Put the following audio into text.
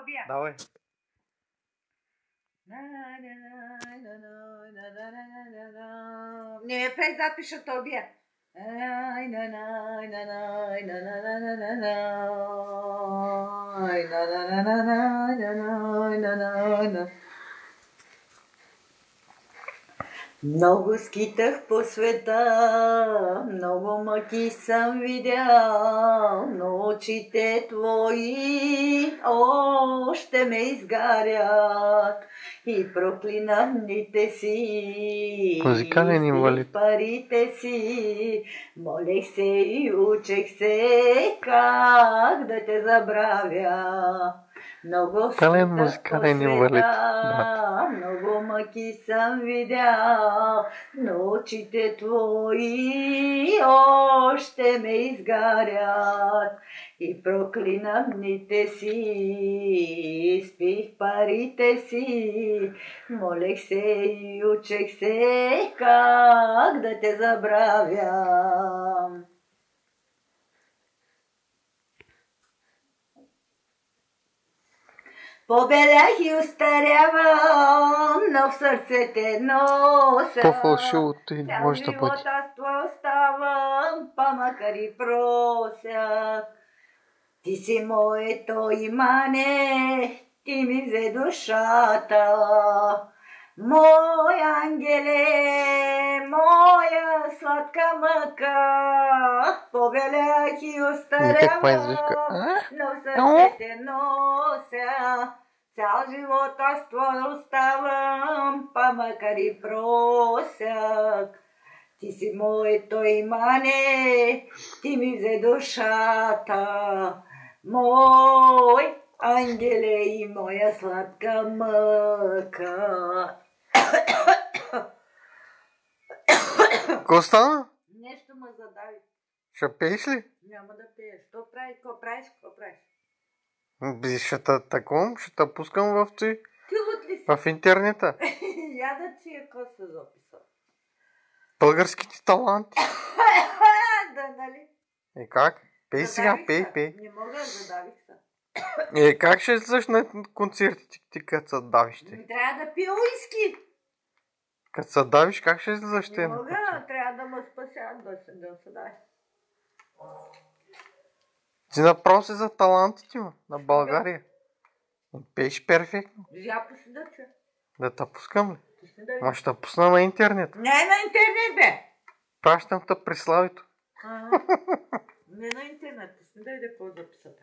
Тобия. Давай. Не, през запиша Тобия. Много скитах по света, много мъки съм видял, но очите твои още ме изгарят и проклинам дните си, Музикален инвалид. парите си, молех се и учех се как да те забравя. Много Кален скитах по музикален инвалид. света, много мъки съм видял, но очите твои още ме изгарят и проклинам дните си, изпих парите си, молех се и учех се как да те забравя. Побелях и устарявам, но в сърце те нося. По-фалшиво ти не може да бъде. Цял живот аз това оставам, па макар и прося. Ти си моето имане, ти ми взе душата. Мой ангеле, моя сладка мъка, побелях и устарявам, но в сърце те нося. Цял живот аз това оставам, па макар и просяк. Ти си моето имане, ти ми взе душата. Мой ангеле и моя сладка мъка. Какво стана? Нещо ме задави. Ще пееш ли? Няма да пееш. Що правиш? Какво правиш? Какво правиш? Ще те пускам в ти. Ти лут ли си? В интернета. Я да ти какво се записал. Българските таланти. Да, нали? Как? Пей сега, пей. Не мога, задавих се. Как ще излезеш на концертите ти, като се давиш ти? Трябва да пия уиски. Като се давиш, как ще излезеш ти? Не мога, трябва да ме спасят да се дай. Ти направо си за талантите му на България. Пееш перфектно. Я пусни да чуя. Да те пускам ли? Пусни да Ма ще пусна на интернет. Не на интернет, бе! Пращам те при Славито. Не на интернет, пусни да иде по записата.